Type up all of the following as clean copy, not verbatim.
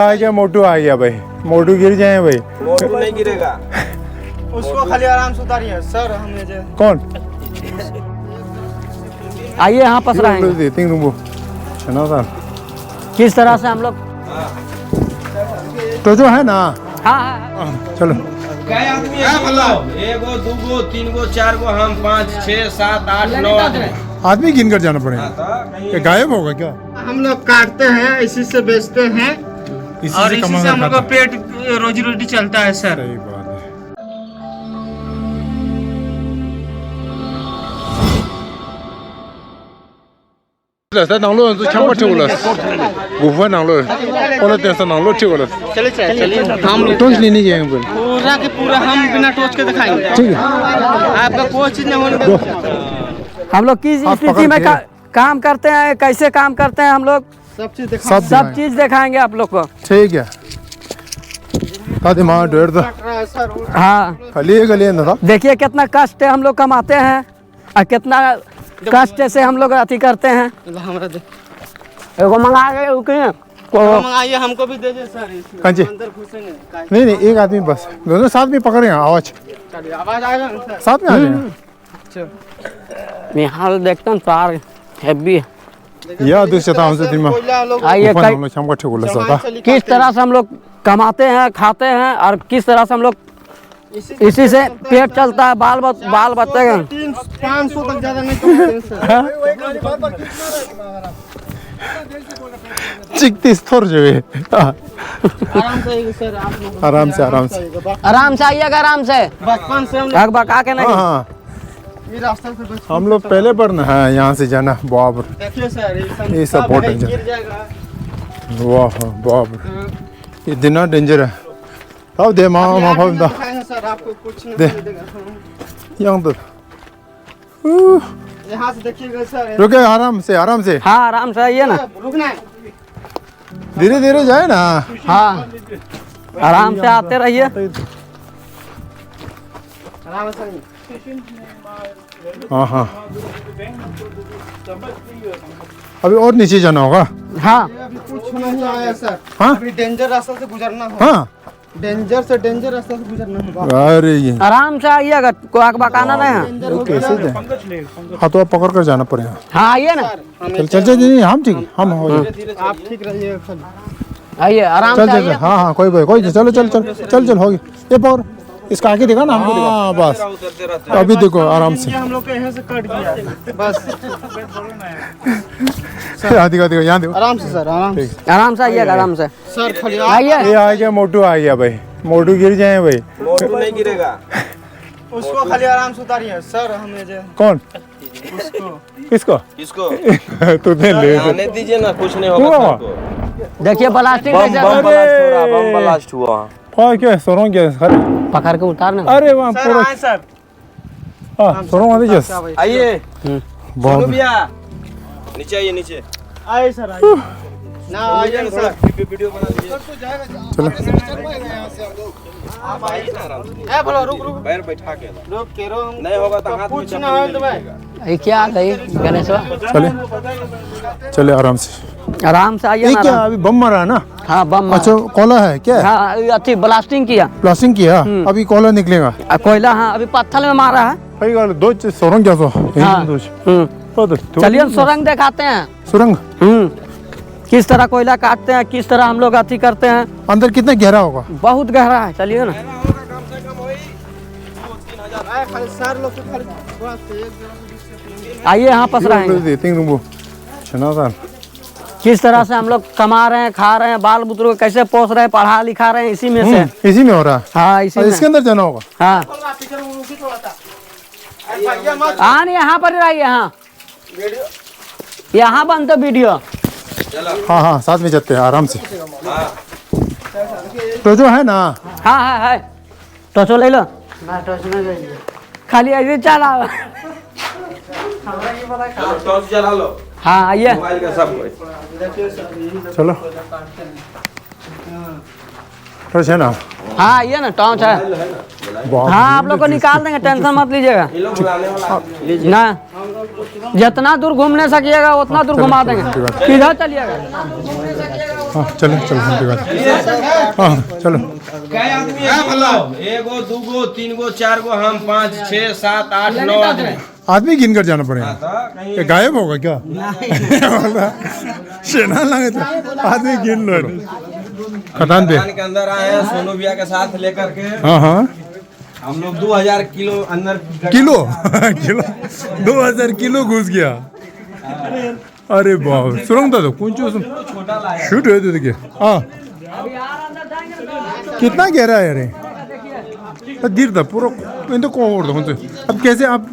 आ गया मोटू, आ गया भाई। मोटू गिर जाए भाई। मोटू नहीं गिरेगा, उसको खाली आराम से उतारिए सर। हमें जो कौन आइए यहाँ पस रहेंगे। किस तरह से हम लोग तो जो है ना। हाँ चलो क्या आदमी है? एगो दूगो तीनगो चारगो, हम 5 6 7 8 9 आदमी गिन कर जाना पड़ेगा। ये गायब होगा क्या? हम लोग काटते हैं, इसी से बेचते हैं और इसी से हम लोग का पेट रोजी रोटी चलता है सर। सही बात है।在囊路就全部抽了，5分囊路，后来电视囊路抽了。 चलिए चलिए हम लोग东西लेने जाएंगे बोल। पूरा के पूरा हम बिना टोच के दिखाएंगे। ठीक है। आपका कोई चीज नहीं होने देगा। हम लोग किस स्थिति में काम करते हैं, कैसे काम करते हैं हम लोग, सब चीज दिखा सब चीज दिखाएंगे आप लोग को। ठीक है। कादी माँ डेढ़ दो। सर हाँ गली ना था। देखिए कितना कष्ट हम लोग कमाते हैं और कितना कष्ट से हम लोग अति करते हैं। हमारा एगो मंगा के मंगाइए, हमको भी दे दे सर। कांची? अंदर घुसेंगे। नहीं एक आदमी बस, दोनों साथ में पकड़ेंगे। आवाज चलिए आवाज आएगा ना सर। साथ में आ जाएगा। यहाँ देखते हैं तार हैवी है। या दूसरा हमसे दिन में आइए शाम को ठीक बोला किस तरह से हम लोग कमाते हैं, खाते हैं और किस तरह से हम लोग इसी से पेट चलता है, बाल बच्चे का 500 तक ज्यादा नहीं कमाते सर। चिकतीस थोर जो है। आराम से सर, आप आराम से आइएगा, आराम से बचपन से हम हक बका के नहीं। हाँ ये रास्ता से बचपन हम लोग पहले पर ना है यहाँ से जाना बाबर। देखिए सर ये सब बहुत डेंजर। गिर जाएगा। वाह बाबर, इतना डेंजर है। अब दे माँ दिखाएंगे सर, आपको कुछ नहीं मिलेगा। यहाँ तो यहाँ से देखिएगा सर। रुके, आराम से। हाँ आराम से आइए ना, रुकना है। धीरे धीरे जाए ना। हाँ आराम से आते रहिए। आराम से। हाँ अभी और नीचे जाना होगा। हाँ अभी कुछ नहीं आया सर। हाँ अभी डेंजर रास्ता से गुजरना होगा। हाँ डेंजर रास्ता से गुजरना होगा। अरे ये आराम से आइएगा, कोई हक बकाना नहीं है। कैसे जाए? हाँ तो आप पकड़ कर जाना पड़ेगा। हाँ आइए ना, चल नहीं, हम ठीक, हम हो जाए। आप ठीक रहिए खाली। आइए आराम से चल आइए। हाँ कोई नहीं, चल होगी। ये पकड़, इसका आगे देखा ना हमको देखा। हाँ बस अभी देखो आराम से। हम लोग को यहाँ से कट गया बस। देखो यहाँ देखो। आराम से सर, आराम से आइएगा, आराम से सर खाली आइए। ये आ गया मोटू, आ गया भाई। मोटू गिर जाए भाई। मोटू नहीं गिरेगा, उसको खाली आराम से उतारिए सर। हमें जो कौन? किसको? तू दे ले। आने दीजिए ना, कुछ नहीं होगा हुआ? सर। देखिए प्लास्टिक बम ब्लास्ट हुआ। हाँ क्या सोरों क्या है? पकड़ के उतारना। अरे वहाँ पूरा सर। हाँ सोरों वाले जैसे। आइए बहुत भैया, नीचे आइए, नीचे आइए सर, आइए ना, आइए ना सर। वीडियो बना दीजिए। चलो आप आइए ना आराम से। ए भला रुक पैर बैठा के हम नहीं होगा तो हाथ में कुछ ना हो तो भाई। ये क्या गई गणेश? चले आराम से। आराम से आइए ये ना। क्या अभी बम मारा है ना? हाँ बम। अच्छा कोला है क्या? हाँ अच्छी ब्लास्टिंग किया, ब्लास्टिंग किया, अभी कोला निकलेगा। कोयला। हाँ अभी पत्थर में मारा है। सही गाल दो सोरंग क्या सो? हाँ चलिए सुरंग दिखाते हैं। सुरंग किस तरह कोयला काटते हैं, किस तरह हम लोग अति करते हैं। अंदर कितना गहरा होगा? बहुत गहरा है, चलिए ना। सर लोग को खाली आइए यहाँ पस रहेंगे। सर किस तरह से हम लोग कमा रहे हैं, खा रहे हैं, बाल बुतरू को कैसे पोस रहे हैं, पढ़ा लिखा रहे हैं, इसी में से। इसी में हो रहा है। हाँ इसी में। इसके अंदर जाना होगा। हाँ हाँ नहीं यहाँ पर ही रहिए। हाँ यहाँ बनते वीडियो। हाँ साथ में जाते हैं आराम से। तो जो है ना। हाँ है तो ले लो। खाली ऐसे चला। टॉर्च जला लो। हाँ आइए। मोबाइल का सब कोई। चलो तो है ना। हाँ आइए ना, टॉर्च है। हाँ आप लोग को निकाल देंगे, टेंशन मत लीजिएगा ये लोग बुलाने वाला ना। जितना दूर घूमने सकिएगा उतना दूर घुमा देंगे। किधर चलिएगा? हाँ चलो चलो हम दिखा हाँ चलो कई आदमी है एगो दूगो तीन गो चार गो हम 5 6 7 8 9 आदमी आदमी गिन कर जाना पड़ेगा कहीं ये गायब होगा क्या शेना लगे तो आदमी गिन लो खतान पे के अंदर आए हैं सोनू भैया के साथ लेकर के हाँ हाँ हम लोग 2000 किलो अंदर किलो किलो 2000 किलो घुस गया अरे बाप सुरंग था तो कौन चीज छोटा लाया शूट हुए थे देखिए हाँ कितना गहरा है अरे गिर था पूरा तो कौन और था अब कैसे आप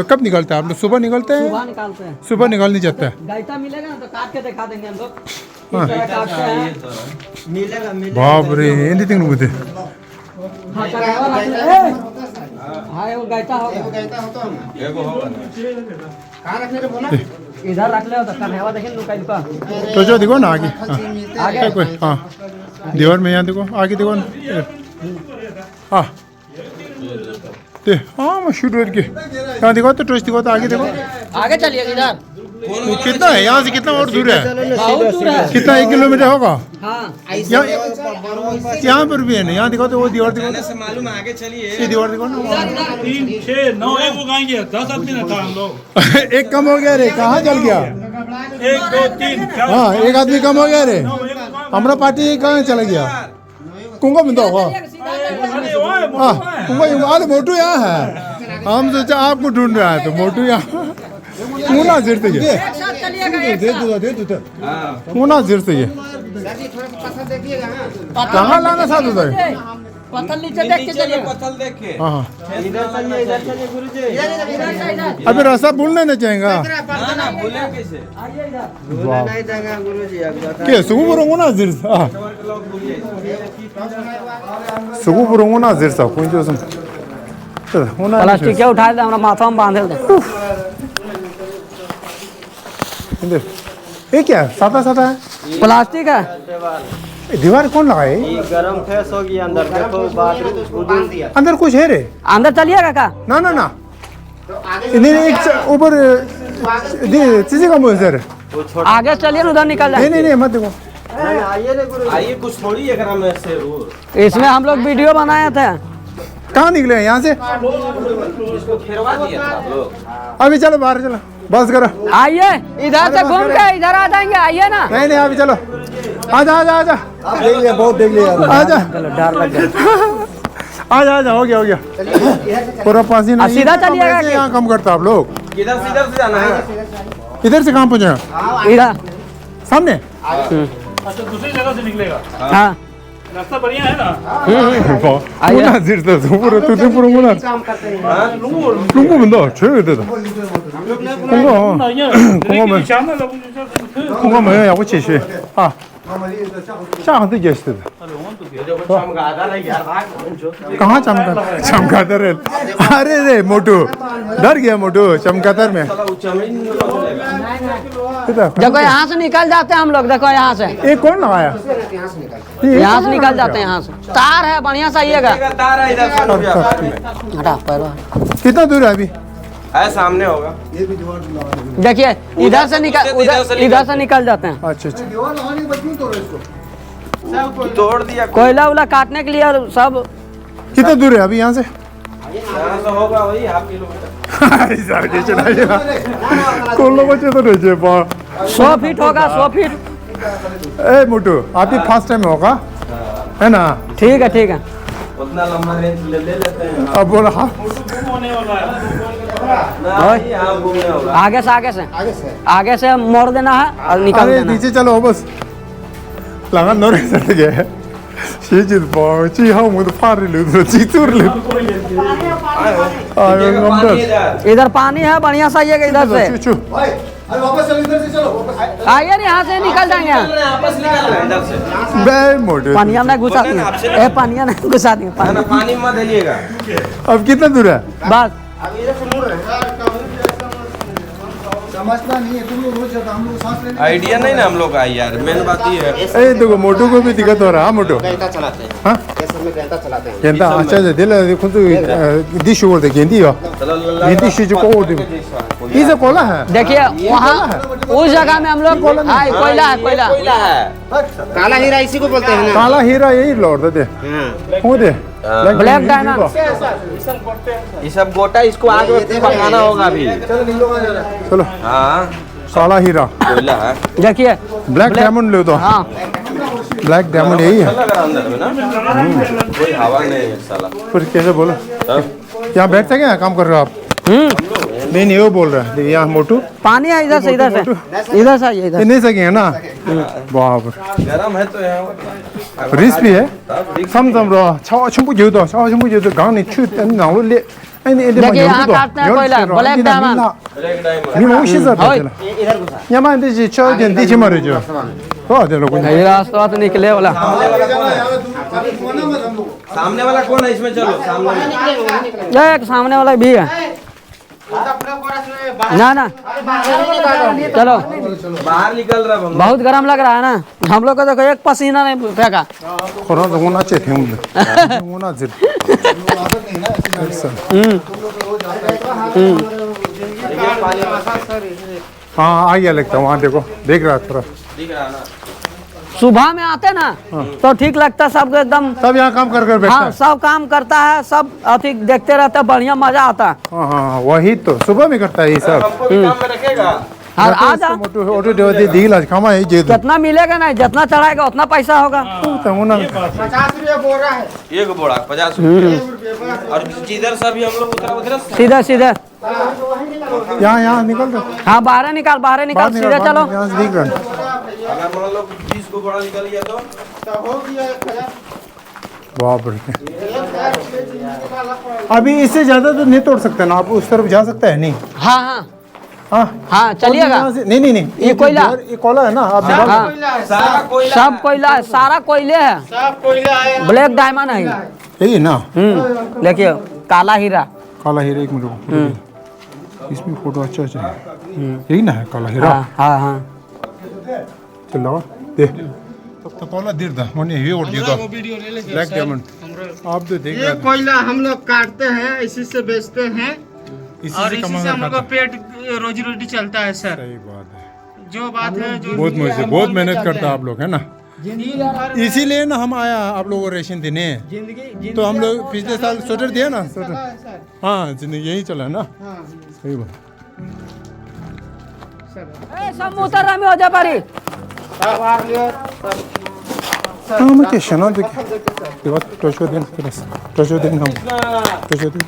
कब निकलते हैं आप लोग सुबह निकलते हैं सुबह निकालते हैं सुबह निकालने जाता है गायता मिलेगा ना तो काट के दिखा देंगे हम लोग हाँ। किस तरह काटते हैं मिलेगा बाप रे एंडी तिंग नुगुते हाँ करवा रख ले हाँ वो गायता होगा एगो होगा इधर रख ले तो करवा देखें लुका लुका तो जो देखो ना आगे हाँ आगे कोई हाँ दीवार में यहाँ देखो आगे देखो ना हाँ ते हाँ मैं शूट करके यहाँ देखो तो टॉर्च देखो तो आगे देखो आगे चलिए इधर वो कितना है यहाँ से कितना और दूर है बहुत दूर है कितना 1 किलोमीटर होगा हाँ यहाँ पर भी है ना यहाँ देखो तो वो दीवार देखो तो से मालूम है आगे चलिए ये दीवार देखो ना 3 6 9 एक उगाएंगे 10 आदमी ना था हम लोग एक कम हो गया रे कहाँ चल गया 1 2 3 4 हाँ एक आदमी कम हो गया रे हमारा पार्टी कहाँ चला गया कुंगा बिंदा होगा हाँ कुंगा अरे मोटू यहाँ है हम सोचा आपको ढूंढ रहा है तो मोटू यहाँ मुना जिर से ये मुना जिर से ये कहाँ लाना साथ होता है पत्थर नीचे देख के चलिए पत्थर देख के हाँ हाँ इधर चलिए गुरुजी अभी रास्ता भूलने नहीं चाहेगा ना भूले कैसे नहीं देंगे गुरुजी क्या सुगु बुरोंगो ना जिर हाँ सुगु बुरोंगो ना जिर सा कौन जो सुन प्लास्टिक के उठा दे हमरा माथा में बांध दे ये क्या सादा सादा है प्लास्टिक है दीवार कौन लगाए गरम फेस होगी अंदर देखो बाथरूम अंदर कुछ है रे अंदर चलिएगा का ना ना ना नहीं एक ऊपर चीजें कम हो सर आगे चलिए उधर निकल नहीं जाए नहीं नहीं मत देखो आइए कुछ थोड़ी है ग्राम में से इसमें हम लोग वीडियो बनाए थे कहाँ निकले यहाँ से इसको घेरवा दिया था आप लोग अभी चलो बाहर चलो बस करो आइए इधर से घूम के इधर आ जाएंगे आइए ना नहीं नहीं अभी चलो आजा आजा आजा देख लिया बहुत देख लिया आजा चलो डर लग गया आजा आजा हो गया पूरा पासी नहीं सीधा चलिएगा कैसे यहाँ कम करता आप लोग किधर से जाना है इधर से कहाँ पहुँचे इधर सामने अच्छा दूसरी जगह से निकलेगा हाँ रास्ता बढ़िया है ना मुना जिरता पूरा तू पूरा मुना लुंगो बंदा छे देता 공가 뭐야 야구 치시 아 चाहते जैसे कहाँ चमगादड़ है अरे रे मोटू डर गया मोटू चमगादड़ में देखो यहाँ से निकल जाते हैं हम लोग देखो यहाँ से ये कौन लगाया यहाँ से निकल जाते हैं यहाँ से तार है बढ़िया सा आइएगा तार है इधर हटा पैर कितना दूर है अभी है सामने होगा देखिए इधर से निकल इधर से निकल जाते हैं अच्छा अच्छा तोड़ दिया कोयला उला काटने के लिए सब कितना दूर है अभी यहाँ से यहाँ से होगा वही हाफ किलोमीटर कौन लोग बच्चे तो नहीं जे 100 फीट होगा 100 फीट ए मोटू आप ही फर्स्ट टाइम होगा है ना ठीक है उतना लंबा रेंज ले लेते हैं अब बोला हाँ यहाँ घूमने होगा आगे से मोड़ देना है और निकाल अरे देना नीचे चलो बस लगा नोरे सट गया 시질 뭐 지하고도 파를 넣어서 지투를 पानी इधर पानी है बढ़िया सा आइएगा इधर से चुचु वापस चलो इधर से चलो आइए ना यहाँ से निकल जाएंगे वापस निकल रहे हैं इधर से बे मोटे पानिया में घुसा देंगे ए पानिया में घुसा देंगे ना पानी मत दलिएगा अब कितना दूर है बस समझता नहीं है तुम लोग रोज जाता हम लोग सांस लेने आइडिया नहीं ना हम लोग का यार मेन बात ये है ए देखो मोटू को भी दिक्कत हो रहा है मोटू चलाते हैं हाँ चलाते हैं 괜다 अच्छा अच्छा दिल खुद दिश ओर दे गेंदी हो चलो गेंदी शी जो को दे ये कोला है। देखिए वहाँ उस जगह में हम लोग हाँ कोयला है कोयला। कोयला है। काला हीरा इसी को बोलते हैं ना। काला हीरा यही लौट दे वो दे ब्लैक डायमंड। ये सब गोटा इसको आग में पकाना होगा अभी। चलो हाँ काला हीरा कोयला है। देखिए ब्लैक डायमंड ले दो। हाँ ब्लैक डायमंड यही है। लग रहा अंदर में ना कोई हवा नहीं है साला। फिर कैसे बोलो यहाँ बैठ सके हैं काम कर रहे हो आप? नहीं नहीं वो बोल रहा है यहाँ मोटू पानी है इधर से इधर से आइए इधर। नहीं सके ना बाप गरम है तो यहाँ रिस्क भी है सम रहा छाव छुपू जो दो छाव छुपू जो दो गांव ने छुट नाव ले देखिए यहाँ काटते हैं कोयला ब्लैक डायमंड।你们是这边的，要么就是敲点地气嘛，这就，多少लोग ये रास्ता तो निकले वाला। सामने वाला कौन है इसमें? चलो सामने ये एक सामने वाला भी है ना ना। चलो बाहर निकल रहा है। बहुत गर्म लग रहा है ना। हम लोग को देखो एक पसीना नहीं फेंका। कोरोना तो होना चाहिए होना चाहिए हाँ आ गया लगता है वहाँ देखो देख रहा थोड़ा दिख रहा है ना। सुबह में आते ना तो ठीक लगता है सबको एकदम। सब यहाँ काम कर बैठता हाँ है। सब काम करता है सब अति देखते रहते हैं बढ़िया मजा आता है। हाँ हाँ वही तो सुबह में करता है ये सब। हमको भी काम में रखेगा। और आज ऑटो दिला खामा है जे जितना मिलेगा ना जितना चढ़ाएगा उतना पैसा होगा। होना 50 रुपया बोल रहा है। एक बोरा 50 रुपया। और जिधर से अभी हम लोग उधर सीधे सीधे यहाँ यहाँ निकल दो हाँ बाहर निकाल सीधे चलो। यहाँ से दिख रहा है। अगर मान लो 20 को बोरा निकल गया तो बाप रे अभी इससे ज्यादा तो नहीं तोड़ सकते ना आप उस तरफ जा सकता है नहीं। हाँ हाँ हाँ हाँ चलिएगा। नहीं ये कोयला ये कोयला है ना आप निकाल दो। हाँ सारा कोयला सब कोयला है सारा कोयले है। सब कोयला है। ब्लैक डायमंड है यही ना देखिए काला हीरा। काला हीरा एक मिनट इसमें फोटो अच्छा चाहिए यही ना है काला हीरा। हाँ हाँ हाँ चल लगा दे तो कोला देर दा मने ये और दियो ब्लैक डायमंड आप तो देख ये कोयला हम लोग काटते हैं इसी से बेचते हैं और इसी से हम लोग का पेट रोजी रोटी चलता है सर। सही बात है जो बात है जो बहुत मेहनत करता है आप लोग है ना। इसीलिए ना हम आया आप लोगों को रेशन देने तो हम लोग पिछले साल स्वेटर दिया ना स्वेटर। हाँ जिंदगी यही चला है ना। सही बात सब उतर रहा हो जा पारी। हाँ मैं शना देखिए बात टोचो दिन हम टोचो दिन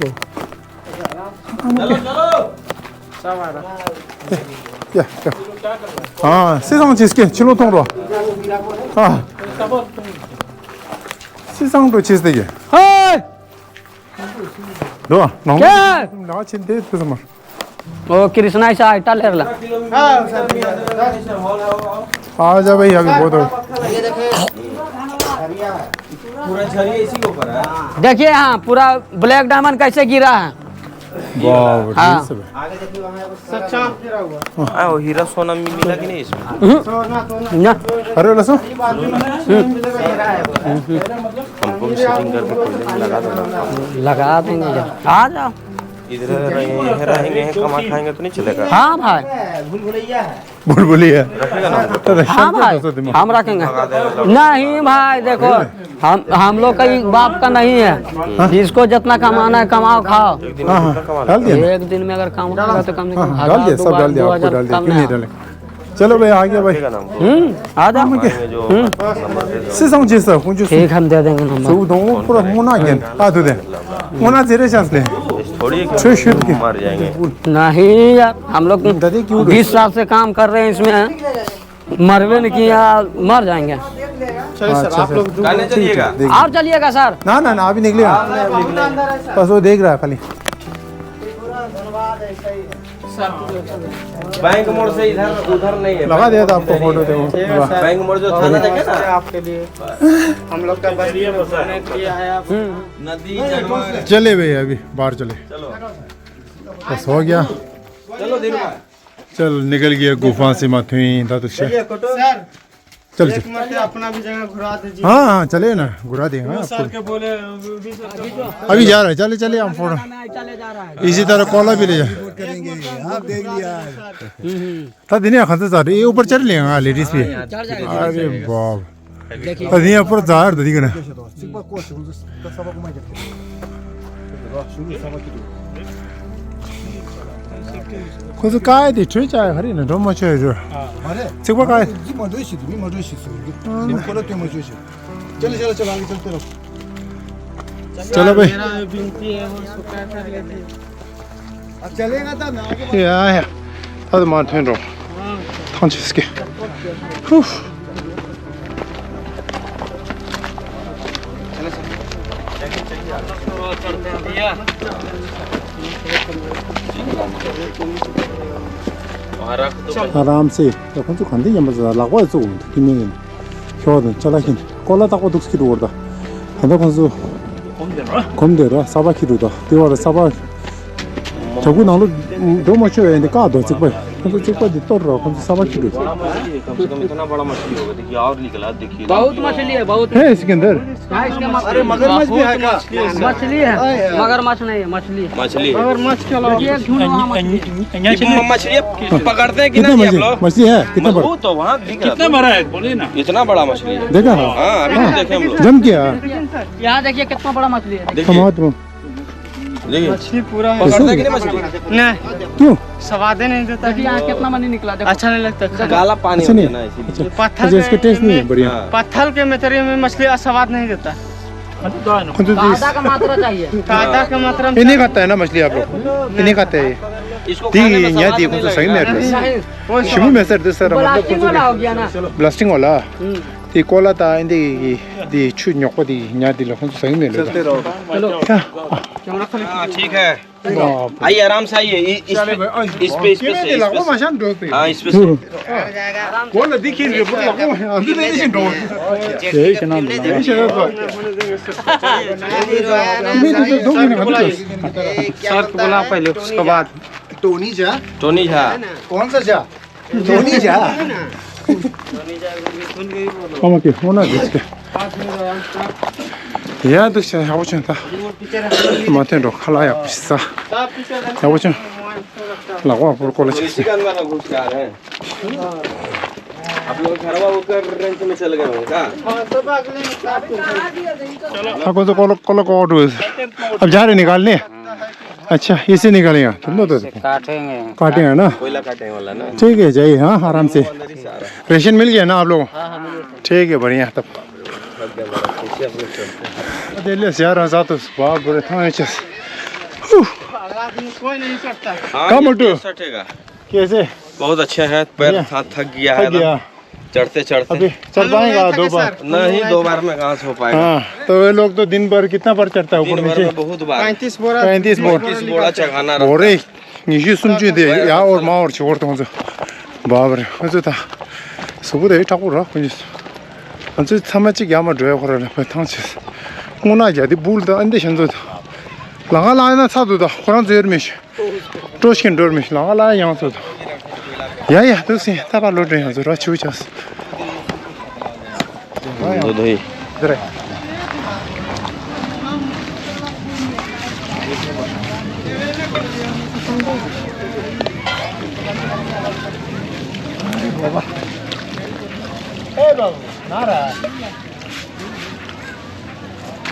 क्या हाँ 세상 지스게 칠로 통로 아 세상도 지스게 हे 너 너무 क्या 나친데 그래서 말 ओ कृष्णा ऐसा आइटा ले रहा। आ जा भाई अभी बहुत हो पूरा झरिया इसी के ऊपर है। देखिए हाँ पूरा ब्लैक डायमंड कैसे गिरा है। वाह हाँ। सब सच्चा गिरा हुआ। वो हीरा सोना मिला कि नहीं इसमें? ना अरे लसो हमको भी सेटिंग करके कोयले में लगा दो। लगा देंगे आ जाओ। इधर रहेंगे कमा खाएंगे तो नहीं चलेगा। हाँ भाई बुलबुली है हाँ भाई हम रखेंगे। नहीं भाई देखो हम लोग का बाप का नहीं है। जिसको जितना कमाना है कमाओ खाओ। डाल दिया एक दिन में अगर कमाओगे तो कम से कम डाल दिया सब डाल दिया आपको डाल दिया क्यों नहीं डाले चलो भाई आ गया भाई आ जाओ। 세상 지스 혼주 ठीक हम दे देंगे नंबर। 수 너무 पूरा होना गया आ तो दे होना तेरे चांस ले थोड़ी मर जाएंगे। नहीं यार हम लोग दादी क्यों 20 साल से काम कर रहे हैं इसमें मरवे नहीं किया मर जाएंगे। अच्छा आप लोग खाने चलिएगा। आप चलिएगा सर। ना ना ना अभी निकलेगा बस वो देख रहा है खाली। बैंक मोड़ से इधर उधर नहीं है। लगा दिया था आपको फोटो देखो बैंक मोड़ जो थाना देखे ना आपके लिए हम लोग का बस्ती बसाने के लिए आया। नदी जानवर। चले भैया अभी बाहर चले चलो बस हो गया चलो दिन चल निकल गया गुफा से माथुई दादू से सर चल एक मरते अपना भी जगह घुरा दीजिए। हाँ हाँ चले ना घुरा देंगे हाँ, सर के बोले अभी जा रहा है चले चले हम फोटो इसी तरह कोला भी ले जा तदिने खंते जा रहे ये ऊपर चढ़ लेंगे हाँ लेडीज भी अरे बाप तदिने ऊपर जा रहा है ना 그래서 가야 돼. 진짜 하리는 너무 쳐야죠. 지금 가야. चलो भाई या अब मारते हैं रो थांच इसके आराम से कौन सा खाने या मज़ा लागवा है तो किमें क्या होता है चला किन कोला तक वो दुख की रोड था हमें कौन सा कम दे रहा साबा की रोड था दीवार साबा जब वो नालो दो मच्छर है इनका आधा चिपक कौन सा चिपक दित्ता रहा कौन सा साबा की रोड कम से कम इतना बड़ा मछली होगा देखिए और निकला देखिए बहुत मछली है बहुत है इसके अंदर अरे मगरमच्छ भी है क्या? मछली है मगरमच्छ नहीं है मछली है मछली मगरमच्छ के अलावा ये झुंडवा मछली मछली पकड़ते हैं कि कितने नहीं आप लोग मछली है कितना बड़ा वो तो वहाँ दिख रहा कितना बड़ा है बोलिए ना था। इतना बड़ा मछली है देखा हाँ अभी तो देखे हम लोग जम गया यहाँ देखिए कितना बड़ा मछली है देखिए कमाओ तुम देखिए मछली पूरा है पकड़ते हैं कि नहीं मछली नहीं क्यों स्वादे नहीं देता देखिए यहाँ कितना मनी निकला देखो अच्छा नहीं लगता काला पानी अच्छा होता नहीं है ना इसीलिए पत्थर अच्छा इसका टेस्ट नहीं है बढ़िया हाँ। पत्थर के मछली में मछली स्वाद नहीं देता कौन सा आधा का मात्रा चाहिए ताजा के मात्रा में इन्हें खाता है ना मछली आप लोग इन्हें खाते हैं इसको दी खाने में यहाँ स्वाद दी कौन सा सही में एड्रेस नहीं शिमू में सर दस सर मतलब प्लास्टिक वाला हो गया ना ब्लास्टिंग वाला ती कोला ता इंदे दी छु न्योको दी न्या दी लोगों तो सही में ले चलो क्या हाँ ठीक है आइए आराम से आइए इस पे से लगो मशान दो पे हाँ इस पे से कोला दिखी रे बोला को अभी नहीं दिन दो ये क्या नाम है ये मैं तो दो महीने खाते सर को बोला पहले उसके बाद टोनी जा टोनी झा कौन सा जा टोनी जा कम के होना जिसके या तो से हाउ चंता माते रो खलाया पिस्सा हाउ चं लगवा पर कॉलेज इसी का अंदर घुस के आ रहे हैं आप लोग घरवा होकर रेंच में चल गए होंगे क्या हाँ कौन सा कॉल कॉल अब जा रहे निकालने अच्छा इसे निकालेंगे तुम तो काटेंगे ना कोयला काटने वाला ना ठीक है जाइए हाँ आराम से रेशन मिल गया ना आप लोगों ठीक है बढ़िया तब दिल्ली से यार साथ बाप बड़े थाने चस कोई नहीं सकता कम उठो सटेगा कैसे बहुत अच्छे हैं पैर थक गया है गया चढ़ते चढ़ते अभी चल पाएगा दो बार नहीं दो बार में कहाँ से हो पाएगा हाँ तो ये लोग तो दिन भर कितना बार चढ़ता है ऊपर दिन भर नीचे में बहुत बार 35 बोरा 35 बोर 30 बोरा चढ़ाना रहता बोरे निजी सुन चुके थे या और माँ और छोड़ तो हमसे बाप रे हमसे था सुबह दे ठाकुर रहा कुछ हमसे समझ क्या मत ड्राइव कर रहा है थांच कोना जाती बुल दा अंदर शंजो लगा लाया ना साधु दा कुरान जेर में टोश के डोर में लगा लाया यहाँ से या तो से तब लोड रहे हैं जरा चूचस दूध ही जरा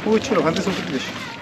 पूछ लो खाते सब कुछ